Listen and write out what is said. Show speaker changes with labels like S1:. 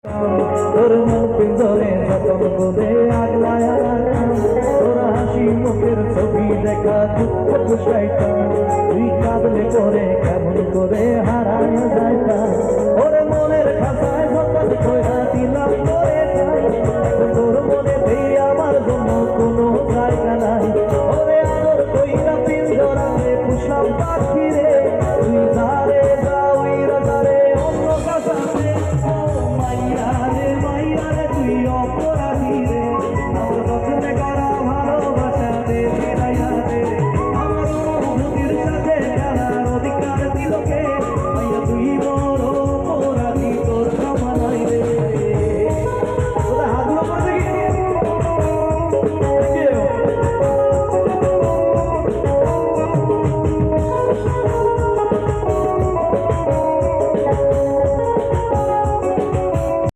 S1: তোর মন পিঞ্জরে যতন করে আগলায় তোরা হাসি মুখের ছবি দেখা দুঃখ পুষাইতাম তুই কাঁদলে করে কেমন করে হারায় যাইতাম ওরে মনের খাতায় যতন